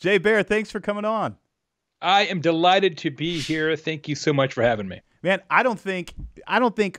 Jay Baer, thanks for coming on. I am delighted to be here. Thank you so much for having me. Man, I don't think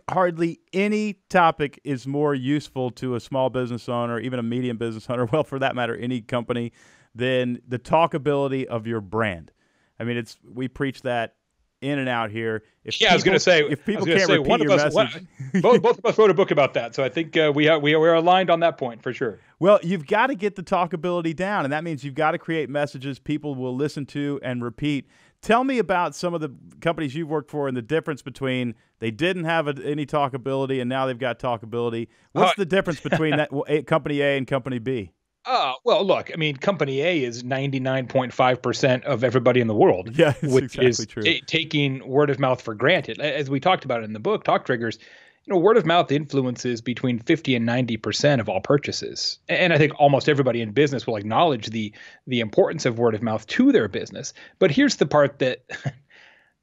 hardly any topic is more useful to a small business owner, even a medium business owner, well, for that matter, any company, than the talkability of your brand. I mean, we preach that in and out here. Yeah, I was going to say, if people can't repeat your message, both of us wrote a book about that. So I think we are aligned on that point for sure. well, you've got to get the talkability down, and that means you've got to create messages people will listen to and repeat. Tell me about some of the companies you've worked for and the difference between they didn't have any talkability and now they've got talkability. What's the difference between company A and company B? Well, look, I mean, company A is 99.5% of everybody in the world, Yeah, it's which exactly is true. taking word of mouth for granted. As we talked about in the book, Talk Triggers, word of mouth influences between 50 and 90% of all purchases. And I think almost everybody in business will acknowledge the importance of word of mouth to their business. But here's the part that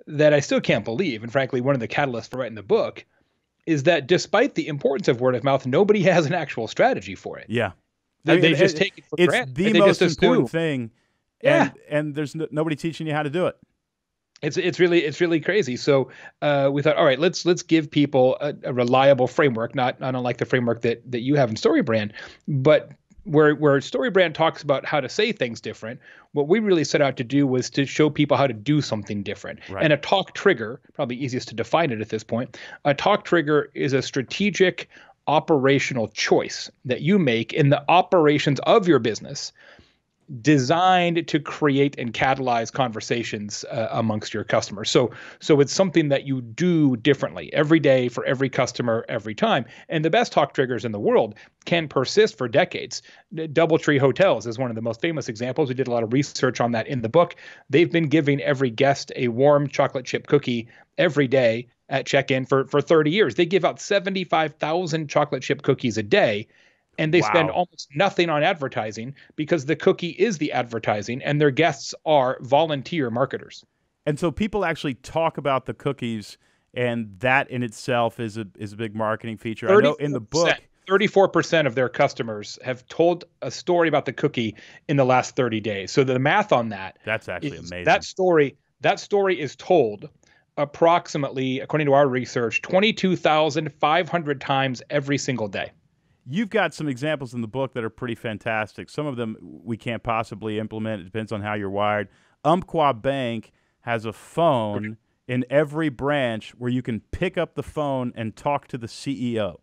that I still can't believe, and frankly, one of the catalysts for writing the book, is that despite the importance of word of mouth, nobody has an actual strategy for it. Yeah. They just take it for it's granted. the They most just important assume. thing, Yeah. and there's nobody teaching you how to do it. It's really crazy. So we thought, all right, let's give people a reliable framework, not unlike the framework that you have in StoryBrand, but where StoryBrand talks about how to say things different. What we really set out to do was to show people how to do something different. Right. And a talk trigger, probably easiest to define it at this point, a talk trigger is a strategic operational choice that you make in the operations of your business, designed to create and catalyze conversations amongst your customers. So it's something that you do differently every day for every customer every time. And the best talk triggers in the world can persist for decades. DoubleTree Hotels is one of the most famous examples. We did a lot of research on that in the book. They've been giving every guest a warm chocolate chip cookie every day at check-in for 30 years. They give out 75,000 chocolate chip cookies a day. And they spend Wow. almost nothing on advertising because the cookie is the advertising and their guests are volunteer marketers. And so people actually talk about the cookies, and that in itself is a big marketing feature. I know in the book, 34% of their customers have told a story about the cookie in the last 30 days. So the math on that, that's actually is amazing. that story is told approximately, according to our research, 22,500 times every single day. You've got some examples in the book that are pretty fantastic. Some of them we can't possibly implement. It depends on how you're wired. Umpqua Bank has a phone in every branch where you can pick up the phone and talk to the CEO.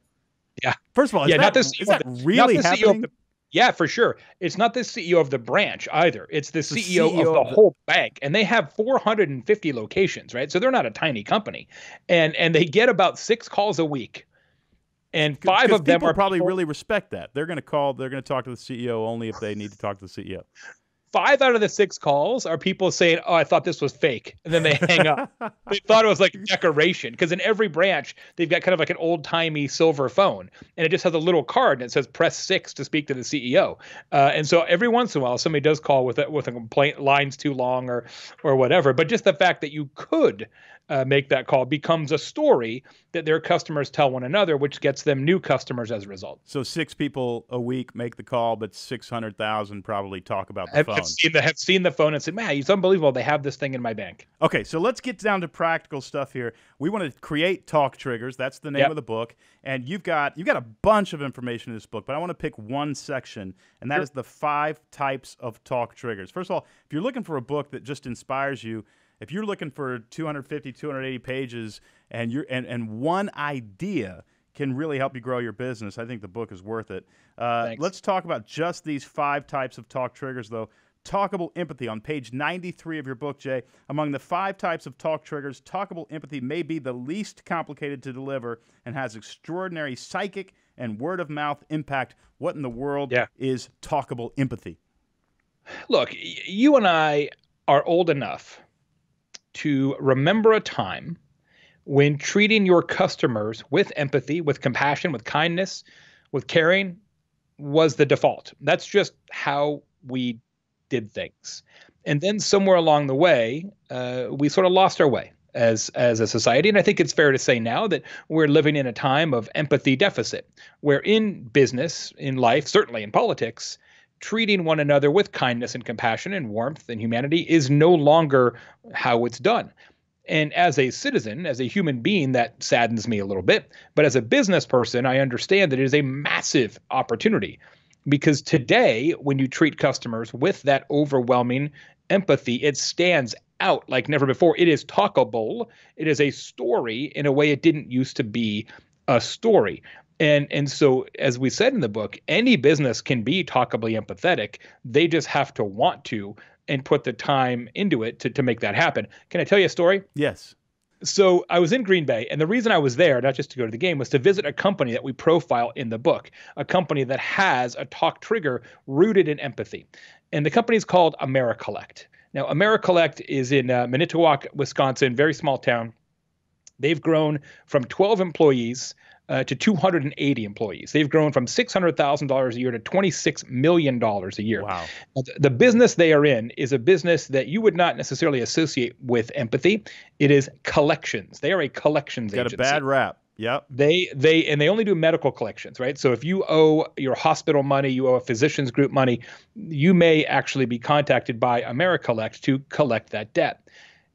Yeah. First of all, Yeah, is that really happening? Yeah, for sure. It's not the CEO of the branch either. It's the CEO CEO of the of the- whole bank, and they have 450 locations, right? So they're not a tiny company, and they get about 6 calls a week, and 5 of them people are probably people, really respect that. They're going to call. They're going to talk to the CEO only if they need to talk to the CEO. 5 out of the 6 calls are people saying, "Oh, I thought this was fake," and then they hang up. They thought it was like a decoration, because in every branch they've got kind of like an old-timey silver phone, and it just has a little card that says "Press 6 to speak to the CEO." And so every once in a while, somebody does call with a complaint, lines too long or whatever. But just the fact that you could make that call becomes a story that their customers tell one another, which gets them new customers as a result. So 6 people a week make the call, but 600,000 probably talk about the phone. Have seen the phone and said, "Man, it's unbelievable. They have this thing in my bank." Okay, so let's get down to practical stuff here. We want to create talk triggers. That's the name Yep. of the book, and you've got a bunch of information in this book. But I want to pick one section, and that Sure. is the 5 types of talk triggers. First of all, if you're looking for a book that just inspires you, if you're looking for 250, 280 pages, and one idea can really help you grow your business, I think the book is worth it. Thanks. Let's talk about just these 5 types of talk triggers, though. Talkable empathy on page 93 of your book, Jay. Among the 5 types of talk triggers, talkable empathy may be the least complicated to deliver and has extraordinary psychic and word-of-mouth impact. What in the world is talkable empathy? Look, you and I are old enough to remember a time when treating your customers with empathy, with compassion, with kindness, with caring was the default. That's just how we did things. And then somewhere along the way, we sort of lost our way as a society. And I think it's fair to say now that we're living in a time of empathy deficit, where in business, in life, certainly in politics, treating one another with kindness and compassion and warmth and humanity is no longer how it's done. And as a citizen, as a human being, that saddens me a little bit. But as a business person, I understand that it is a massive opportunity because today, when you treat customers with that overwhelming empathy, it stands out like never before. It is talkable. It is a story in a way it didn't used to be a story. And so, as we said in the book, any business can be talkably empathetic. They just have to want to and put the time into it to make that happen. Can I tell you a story? Yes. So I was in Green Bay, and the reason I was there, not just to go to the game, was to visit a company that we profile in the book, a company that has a talk trigger rooted in empathy. And the company is called AmeriCollect. Now, AmeriCollect is in Manitowoc, Wisconsin, very small town. They've grown from 12 employees to 280 employees. They've grown from $600,000 a year to $26 million a year. Wow. The business they are in is a business that you would not necessarily associate with empathy. It is collections. They are a collections agency. Got a bad rap. Yep. They only do medical collections, right? So if you owe your hospital money, you owe a physician's group money, you may actually be contacted by AmeriCollect to collect that debt.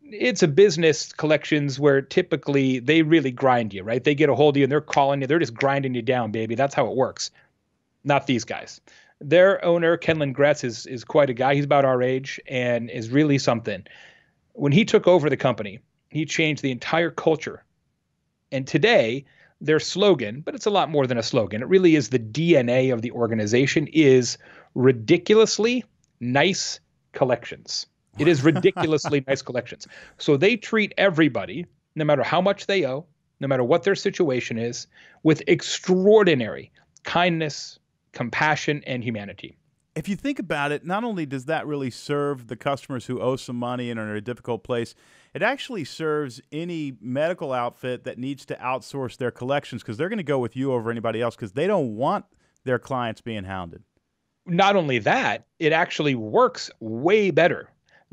It's a business collections where typically they really grind you, right? They get a hold of you and they're calling you. They're just grinding you down, baby. That's how it works. Not these guys. Their owner, Kenlin Gretz, is quite a guy. He's about our age and is really something. When he took over the company, he changed the entire culture. And today, their slogan, but it's a lot more than a slogan. It really is the DNA of the organization, is ridiculously nice collections. It is ridiculously nice collections. So they treat everybody, no matter how much they owe, no matter what their situation is, with extraordinary kindness, compassion, and humanity. If you think about it, not only does that really serve the customers who owe some money and are in a difficult place, it actually serves any medical outfit that needs to outsource their collections because they're going to go with you over anybody else because they don't want their clients being hounded. Not only that, it actually works way better.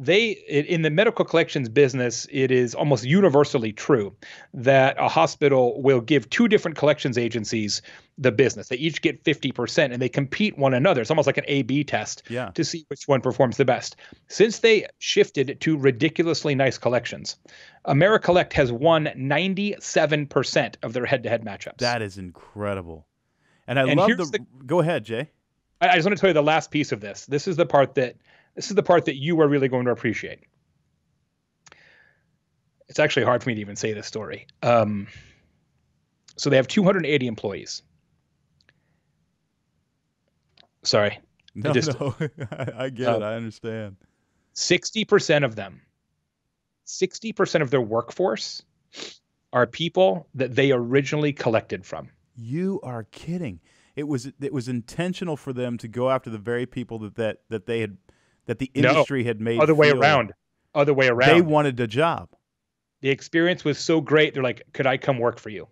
In the medical collections business, it is almost universally true that a hospital will give two different collections agencies the business. They each get 50% and they compete one another. It's almost like an A/B test to see which one performs the best. Since they shifted to ridiculously nice collections, AmeriCollect has won 97% of their head-to-head matchups. That is incredible. And I love go ahead, Jay. I just want to tell you the last piece of this. This is the part that you are really going to appreciate. It's actually hard for me to even say this story. So they have 280 employees. Sorry. No, I get it. I understand. 60% of them, 60% of their workforce are people that they originally collected from. You are kidding. It was intentional for them to go after the very people that the industry had made. Other way around. They wanted a job. The experience was so great. They're like, could I come work for you?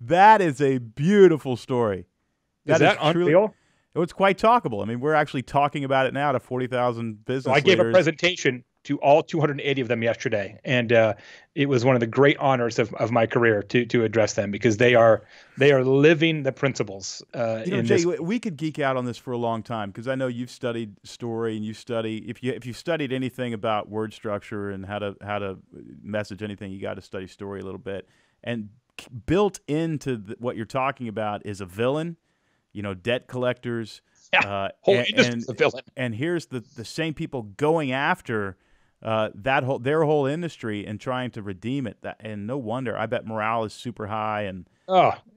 That is a beautiful story. Is that unreal? It's quite talkable. I mean, we're actually talking about it now to 40,000 business leaders. I gave a presentation to all 280 of them yesterday, and it was one of the great honors of my career to address them because they are living the principles. Jay, we could geek out on this for a long time because I know you've studied story and if you studied anything about word structure and how to message anything, you got to study story a little bit. And built into what you're talking about is a villain. Debt collectors. Yeah, whole industry's a villain. And here's the same people going after their whole industry and trying to redeem it. And no wonder. I bet morale is super high. And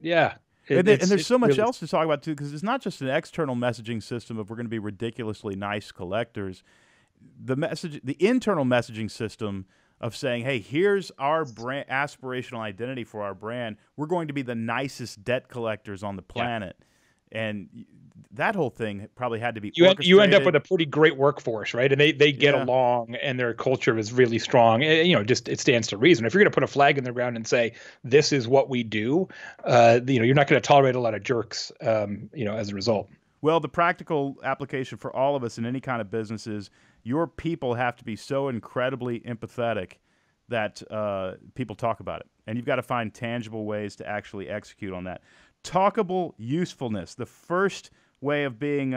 yeah. And there's so much else to talk about too, because it's not just an external messaging system of we're going to be ridiculously nice collectors. The internal messaging system of saying, hey, here's our brand aspirational identity for our brand. We're going to be the nicest debt collectors on the planet. Yeah. And that whole thing probably had to be orchestrated. You end up with a pretty great workforce, right? And they get along, and their culture is really strong. Just it stands to reason. If you're going to put a flag in the ground and say this is what we do, you're not going to tolerate a lot of jerks, as a result. Well, the practical application for all of us in any kind of business is your people have to be so incredibly empathetic that people talk about it. And you've got to find tangible ways to actually execute on that. Talkable usefulness. The first way of being,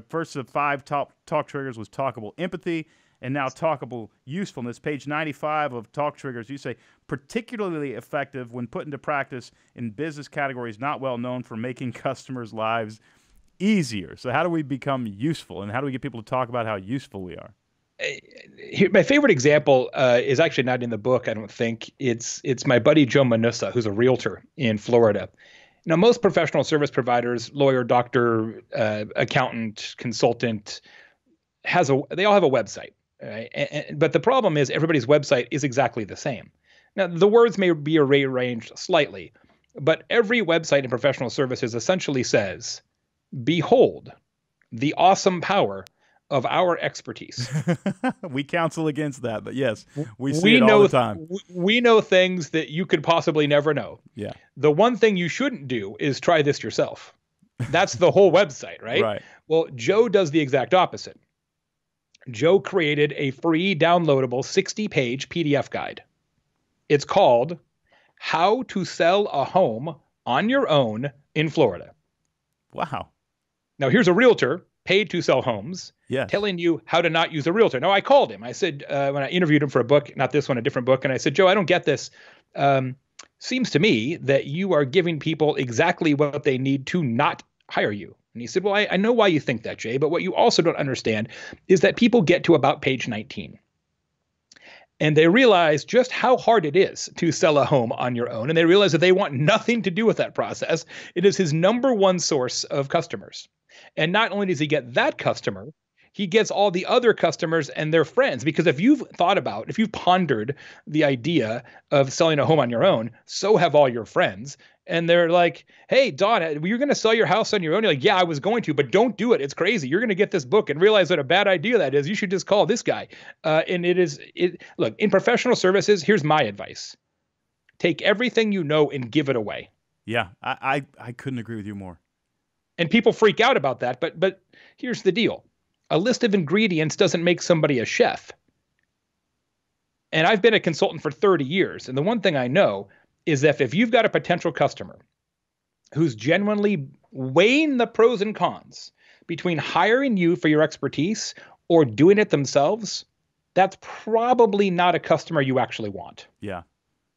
first of 5 top talk triggers was talkable empathy, and now talkable usefulness. Page 95 of Talk Triggers, you say, particularly effective when put into practice in business categories not well known for making customers' lives easier. So how do we become useful, and how do we get people to talk about how useful we are? My favorite example is actually not in the book, I don't think. It's my buddy Joe Manussa, who's a realtor in Florida. Now, most professional service providers, lawyer, doctor, accountant, consultant, they all have a website. Right? But the problem is everybody's website is exactly the same. Now, the words may be rearranged slightly, but every website in professional services essentially says, "Behold, the awesome power of our expertise." We counsel against that, but yes, we see it all the time. We know things that you could possibly never know. Yeah. The one thing you shouldn't do is try this yourself. That's the whole website, right? Right. Well, Joe does the exact opposite. Joe created a free downloadable 60-page PDF guide. It's called How to Sell a Home on Your Own in Florida. Wow. Now, here's a realtor paid to sell homes, yes, telling you how to not use a realtor. Now, I called him. I said, when I interviewed him for a book, not this one, a different book, and I said, "Joe, I don't get this. Seems to me that you are giving people exactly what they need to not hire you." And he said, "Well, I know why you think that, Jay, but what you also don't understand is that people get to about page 19. And they realize just how hard it is to sell a home on your own. And they realize that they want nothing to do with that process. It is his number one source of customers. And not only does he get that customer, he gets all the other customers and their friends. Because if you've pondered the idea of selling a home on your own, so have all your friends. And they're like, "Hey, Don, you're going to sell your house on your own?" You're like, "Yeah, I was going to, but don't do it. It's crazy. You're going to get this book and realize what a bad idea that is. You should just call this guy." And look, in professional services, here's my advice. Take everything you know and give it away. Yeah, I couldn't agree with you more. And people freak out about that. But here's the deal. A list of ingredients doesn't make somebody a chef. And I've been a consultant for 30 years. And the one thing I know is that if you've got a potential customer who's genuinely weighing the pros and cons between hiring you for your expertise or doing it themselves, that's probably not a customer you actually want. Yeah,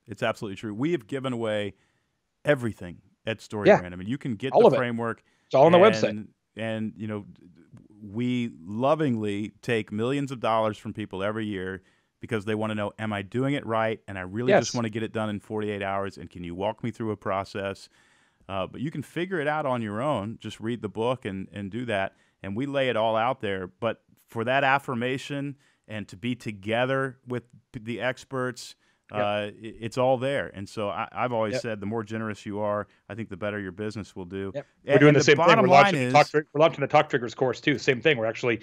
it's absolutely true. We have given away everything at StoryBrand. I mean, you can get the framework. It's all on the website. And, we lovingly take millions of dollars from people every year because they want to know, am I doing it right? And I really just want to get it done in 48 hours. And can you walk me through a process? But you can figure it out on your own. Just read the book and do that. And we lay it all out there. But for that affirmation and to be together with the experts, it's all there. And so I've always said the more generous you are, I think the better your business will do. Yep. We're doing the same thing. We're launching the Talk Triggers course too. Same thing. We're actually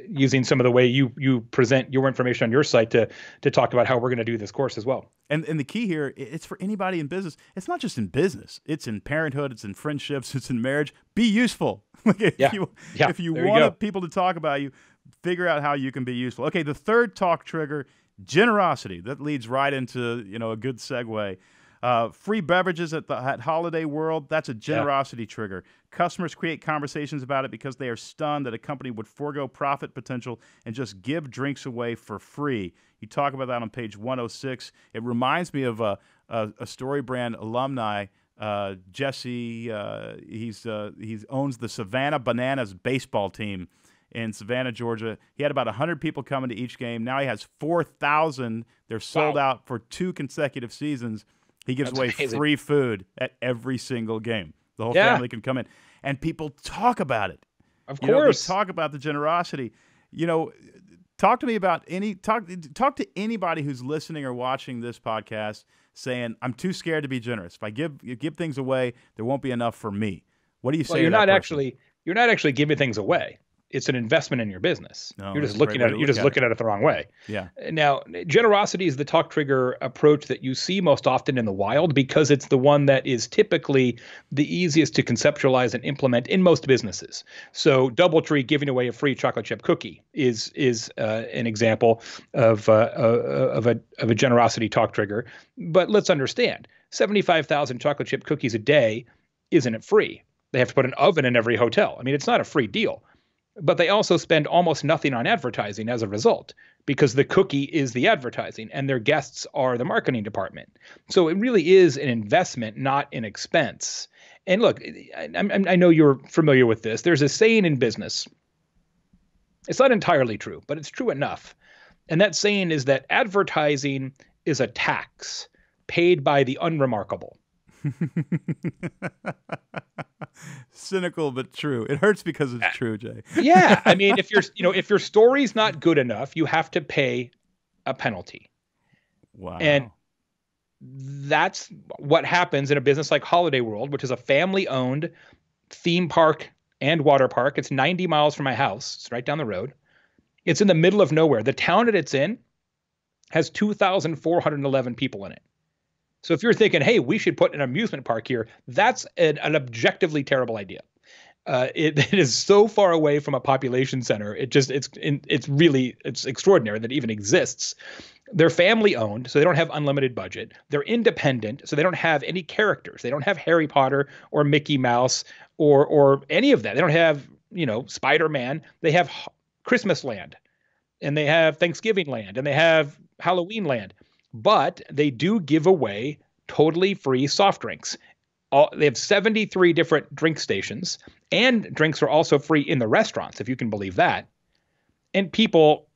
using some of the way you present your information on your site to talk about how we're going to do this course as well. And the key here, it's for anybody in business. It's not just in business. It's in parenthood. It's in friendships. It's in marriage. Be useful. If you want people to talk about you, figure out how you can be useful. Okay, the third talk trigger, generosity. That leads right into a good segue. Free beverages at Holiday World, that's a generosity trigger. Customers create conversations about it because they are stunned that a company would forego profit potential and just give drinks away for free. You talk about that on page 106. It reminds me of a StoryBrand alumni, Jesse. He owns the Savannah Bananas baseball team in Savannah, Georgia. He had about 100 people coming to each game. Now he has 4,000. They're sold out for 2 consecutive seasons. He gives away free food at every single game. The whole family can come in. And people talk about it. Of course. They talk about the generosity. Talk to me about talk to anybody who's listening or watching this podcast saying, "I'm too scared to be generous. If I give things away, there won't be enough for me." What do you say to that person? You're not actually giving things away. it's an investment in your business. No, You're that's just a great looking way at to it. You're look just at looking it. at it the wrong way. Yeah. Now, generosity is the talk trigger approach that you see most often in the wild because it's the one that is typically the easiest to conceptualize and implement in most businesses. So, DoubleTree giving away a free chocolate chip cookie is an example of a generosity talk trigger. But let's understand, 75,000 chocolate chip cookies a day isn't free. They have to put an oven in every hotel. I mean, it's not a free deal. But they also spend almost nothing on advertising as a result because the cookie is the advertising and their guests are the marketing department. So it really is an investment, not an expense. And look, I know you're familiar with this. There's a saying in business. It's not entirely true, but it's true enough. And that saying is that advertising is a tax paid by the unremarkable. Cynical but true. It hurts because it's true, Jay. Yeah, I mean, if your story's not good enough, you have to pay a penalty. Wow. And that's what happens in a business like Holiday World, which is a family-owned theme park and water park. It's 90 miles from my house. It's right down the road. It's in the middle of nowhere. The town that it's in has 2,411 people in it. So if you're thinking, hey, we should put an amusement park here, that's an objectively terrible idea. It is so far away from a population center. It's extraordinary that it even exists. They're family owned, so they don't have unlimited budget. They're independent, so they don't have any characters. They don't have Harry Potter or Mickey Mouse or any of that. They don't have, Spider-Man. They have Christmas Land, and they have Thanksgiving Land, and they have Halloween Land. But they do give away totally free soft drinks. They have 73 different drink stations, and drinks are also free in the restaurants, if you can believe that. And people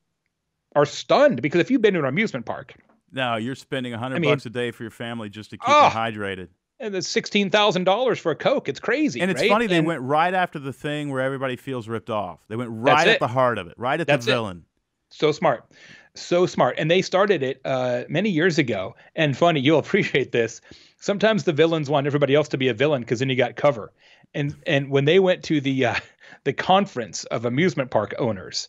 are stunned because if you've been to an amusement park, no, you're spending $100 a day for your family just to keep them hydrated. And it's $16,000 for a Coke. It's crazy. And it's right? funny, they went right after the thing where everybody feels ripped off. They went right at the heart of it, right at the villain. So smart. So smart. And they started it many years ago. And funny, you'll appreciate this. Sometimes the villains want everybody else to be a villain because then you got cover. And when they went to the conference of amusement park owners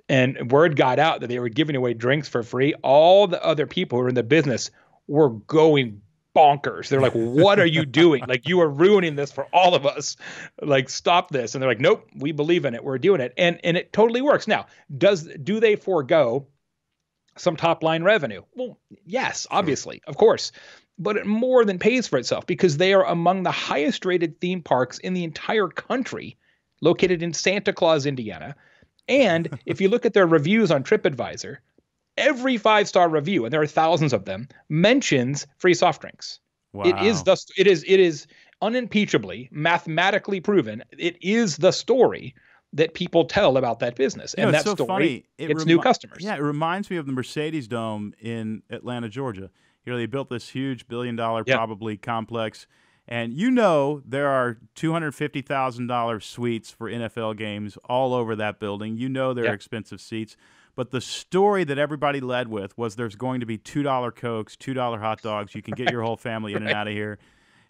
and word got out that they were giving away drinks for free, all the other people who were in the business were going bonkers. They're like, what are you doing? Like, you are ruining this for all of us. Like, stop this. And they're like, nope, we believe in it. We're doing it. And it totally works. Now, do they forego some top line revenue? Well, yes, obviously, of course. But it more than pays for itself because they are among the highest rated theme parks in the entire country, located in Santa Claus, Indiana. And if you look at their reviews on TripAdvisor, every 5-star review, and there are thousands of them, mentions free soft drinks. Wow. It is unimpeachably, mathematically proven. It is the story that people tell about that business. And that so story, funny. it's new customers. Yeah, it reminds me of the Mercedes Dome in Atlanta, Georgia. They built this huge $1 billion probably complex. And there are $250,000 suites for NFL games all over that building. They're expensive seats. But the story that everybody led with was there's going to be $2 Cokes, $2 hot dogs. You can get your whole family in and out of here.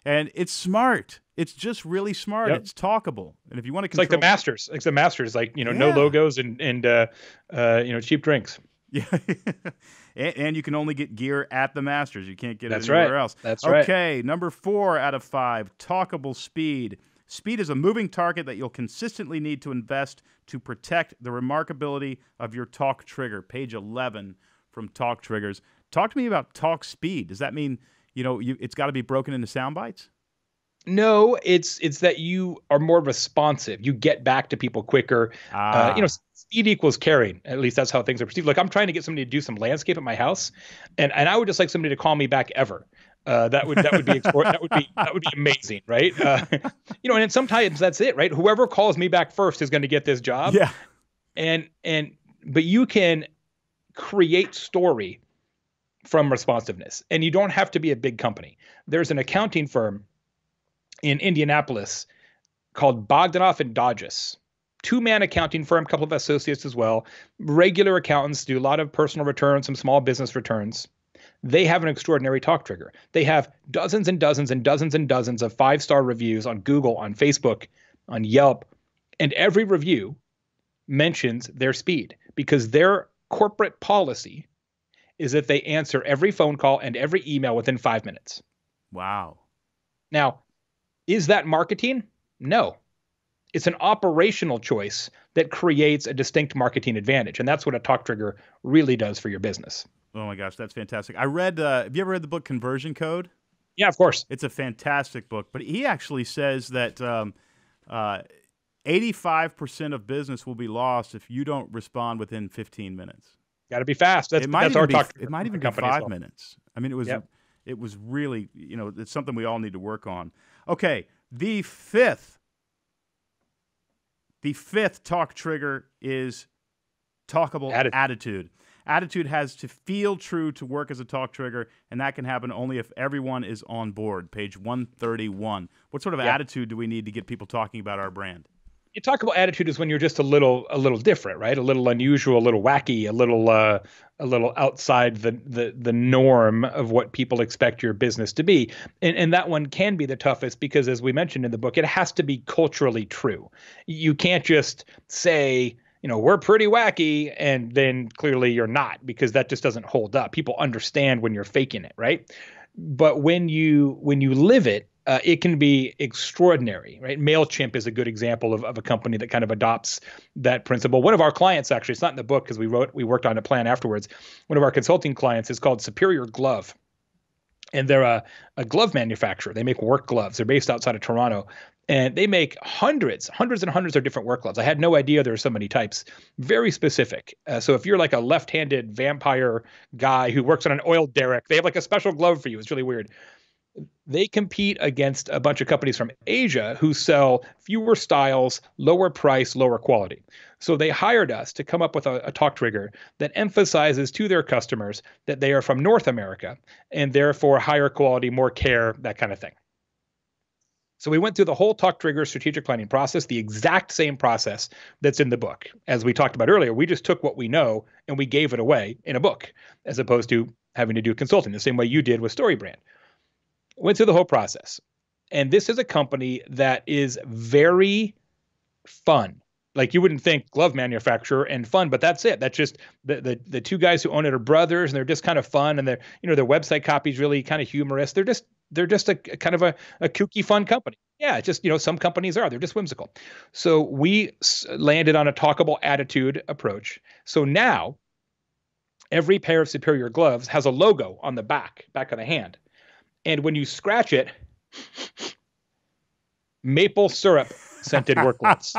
And it's smart. It's just really smart. Yep. It's talkable. And if you want to control... It's like the Masters. No logos and cheap drinks. Yeah. And you can only get gear at the Masters. You can't get it anywhere else. That's right. Okay, number 4 out of 5, talkable speed. Speed is a moving target that you'll consistently need to invest to protect the remarkability of your talk trigger. Page 11 from Talk Triggers. Talk to me about talk speed. Does that mean, it's got to be broken into sound bites? No, it's that you are more responsive. You get back to people quicker. Speed equals caring. At least that's how things are perceived. Like, I'm trying to get somebody to do some landscape at my house, and I would just like somebody to call me back ever. That would be amazing, right? And sometimes that's it, right? Whoever calls me back first is going to get this job. Yeah. But you can create story from responsiveness, and you don't have to be a big company. There's an accounting firm in Indianapolis called Bogdanoff and Dodges. 2-man accounting firm, couple of associates as well. Regular accountants, do a lot of personal returns, some small business returns. They have an extraordinary talk trigger. They have dozens and dozens and dozens and dozens of 5-star reviews on Google, on Facebook, on Yelp. And every review mentions their speed because their corporate policy is that they answer every phone call and every email within 5 minutes. Wow. Now, is that marketing? No. It's an operational choice that creates a distinct marketing advantage. And that's what a talk trigger really does for your business. Oh my gosh, that's fantastic. I read, have you ever read the book Conversion Code? Yeah, of course. It's a fantastic book, but he actually says that 85% of business will be lost if you don't respond within 15 minutes. Got to be fast. That's our talk trigger. It might even be 5 minutes. I mean, it was really, it's something we all need to work on. Okay, the fifth talk trigger is talkable attitude. Attitude has to feel true to work as a talk trigger, and that can happen only if everyone is on board. Page 131. What sort of attitude do we need to get people talking about our brand? You talk about attitude is when you're just a little different, right? A little unusual, a little wacky, a little outside the norm of what people expect your business to be. And that one can be the toughest because, as we mentioned in the book, it has to be culturally true. You can't just say, we're pretty wacky, and then clearly you're not, because that just doesn't hold up. People understand when you're faking it, right? But when you live it, it can be extraordinary, right? MailChimp is a good example of a company that kind of adopts that principle. One of our clients, actually, it's not in the book because we worked on a plan afterwards. One of our consulting clients is called Superior Glove. And they're a glove manufacturer. They make work gloves. They're based outside of Toronto. And they make hundreds and hundreds of different work gloves. I had no idea there were so many types. Very specific. So if you're like a left-handed vampire guy who works on an oil derrick, they have like a special glove for you. It's really weird. They compete against a bunch of companies from Asia who sell fewer styles, lower price, lower quality. So they hired us to come up with a talk trigger that emphasizes to their customers that they are from North America and therefore higher quality, more care, that kind of thing. So we went through the whole talk trigger strategic planning process, the exact same process that's in the book. As we talked about earlier, we just took what we know and we gave it away in a book, as opposed to having to do consulting the same way you did with StoryBrand. Went through the whole process. And this is a company that is very fun. Like, you wouldn't think glove manufacturer and fun, but that's it. That's just the two guys who own it are brothers, and they're just kind of fun, and their website copy is really kind of humorous. They're just a kind of a kooky, fun company. Yeah, just, some companies are. They're just whimsical. So we landed on a talkable attitude approach. So now every pair of Superior gloves has a logo on the back of the hand. And when you scratch it, maple syrup scented work gloves.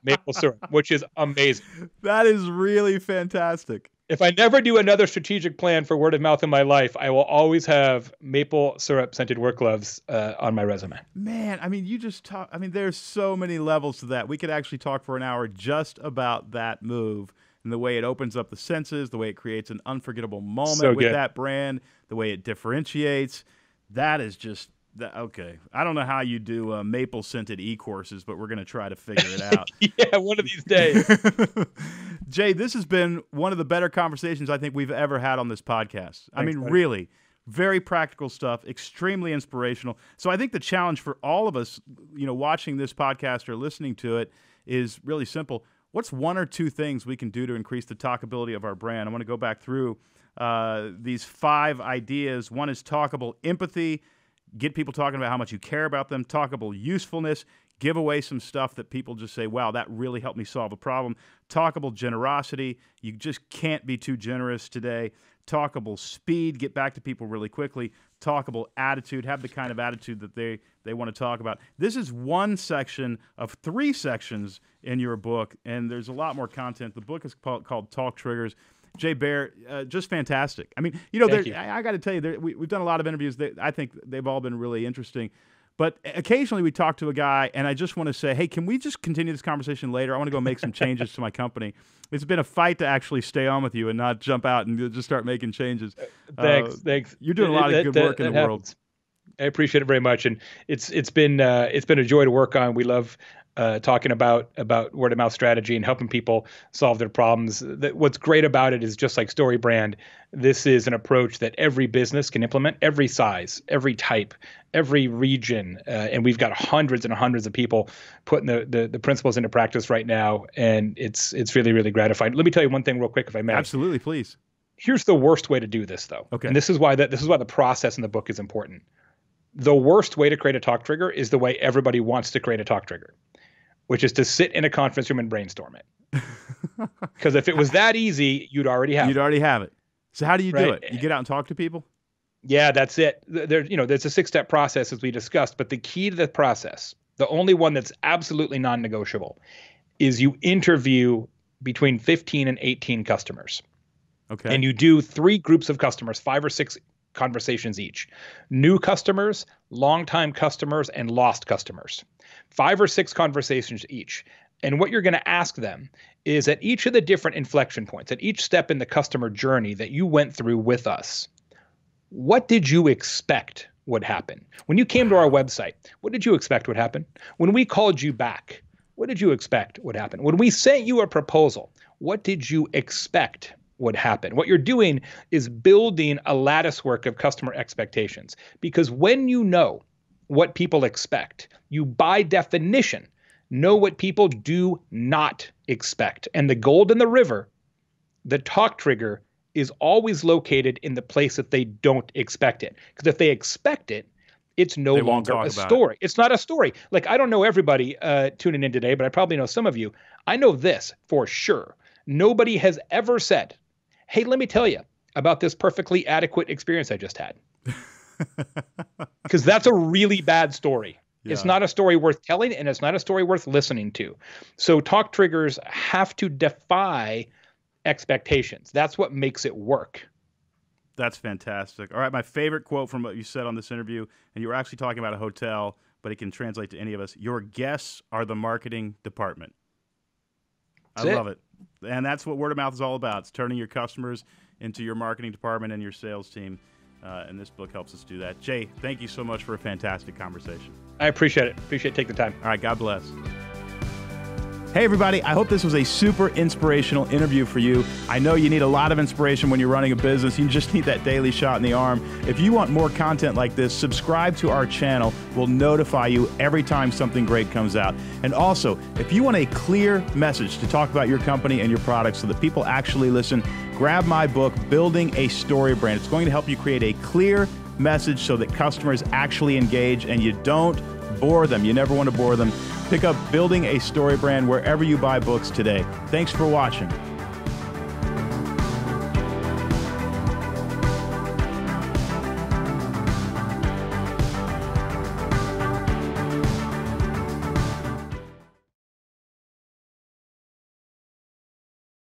Maple syrup, which is amazing. That is really fantastic. If I never do another strategic plan for word of mouth in my life, I will always have maple syrup scented work gloves on my resume. Man, I mean, there's so many levels to that. We could actually talk for an hour just about that move and the way it opens up the senses, the way it creates an unforgettable moment with that brand, the way it differentiates. That is just okay. I don't know how you do maple scented e-courses, but we're going to try to figure it out. Yeah, one of these days. Jay, this has been one of the better conversations I think we've ever had on this podcast. Thanks, buddy. Really, very practical stuff, extremely inspirational. So I think the challenge for all of us, watching this podcast or listening to it is really simple. What's one or two things we can do to increase the talkability of our brand? I want to go back through these 5 ideas. One is talkable empathy. Get people talking about how much you care about them. Talkable usefulness. Give away some stuff that people just say, wow, that really helped me solve a problem. Talkable generosity. You just can't be too generous today. Talkable speed. Get back to people really quickly. Talkable attitude. Have the kind of attitude that they want to talk about. This is one section of 3 sections in your book, and there's a lot more content. The book is called Talk Triggers. Jay Baer, just fantastic. I mean, I got to tell you, we've done a lot of interviews that I think they've all been really interesting. But occasionally we talk to a guy, and I just want to say, hey, can we just continue this conversation later? I want to go make some changes to my company. It's been a fight to actually stay on with you and not jump out and just start making changes. Thanks. You're doing a lot of good work in the world. I appreciate it very much, and it's been a joy to work on. We love talking about word of mouth strategy and helping people solve their problems. What's great about it is, just like StoryBrand, this is an approach that every business can implement, every size, every type, every region. And we've got hundreds and hundreds of people putting the principles into practice right now. And it's really, really gratifying. Let me tell you one thing real quick, if I may. Absolutely, please. Here's the worst way to do this, though. Okay. And this is why the process in the book is important. The worst way to create a talk trigger is the way everybody wants to create a talk trigger, which is to sit in a conference room and brainstorm it. Because if it was that easy, you'd already have it. So how do you do it? You get out and talk to people? Yeah, that's it. There's a 6-step process, as we discussed, but the key to the process, the only one that's absolutely non-negotiable, is you interview between 15 and 18 customers. Okay. And you do 3 groups of customers, 5 or 6 conversations each. New customers, longtime customers, and lost customers. 5 or 6 conversations each. And what you're going to ask them is, at each of the different inflection points, at each step in the customer journey that you went through with us, what did you expect would happen? When you came to our website, what did you expect would happen? When we called you back, what did you expect would happen? When we sent you a proposal, what did you expect would happen? What you're doing is building a lattice work of customer expectations, because when you know what people expect, you by definition know what people do not expect. And the gold in the river, the talk trigger, is always located in the place that they don't expect it. Because if they expect it, it's no longer a story. It's not a story. Like, I don't know everybody tuning in today, but I probably know some of you. I know this for sure. Nobody has ever said, hey, let me tell you about this perfectly adequate experience I just had. Because that's a really bad story. Yeah. It's not a story worth telling, and it's not a story worth listening to. So talk triggers have to defy expectations. That's what makes it work. That's fantastic. All right, my favorite quote from what you said on this interview, and you were actually talking about a hotel, but it can translate to any of us. Your guests are the marketing department. I love it. And that's what word of mouth is all about. It's turning your customers into your marketing department and your sales team. And this book helps us do that. Jay, thank you so much for a fantastic conversation. I appreciate it. Appreciate taking the time. All right, God bless. Hey, everybody. I hope this was a super inspirational interview for you. I know you need a lot of inspiration when you're running a business. You just need that daily shot in the arm. If you want more content like this, subscribe to our channel. We'll notify you every time something great comes out. And also, if you want a clear message to talk about your company and your products so that people actually listen, grab my book, Building a Story Brand. It's going to help you create a clear message so that customers actually engage and you don't bore them. You never want to bore them. Pick up Building a Story Brand wherever you buy books today. Thanks for watching.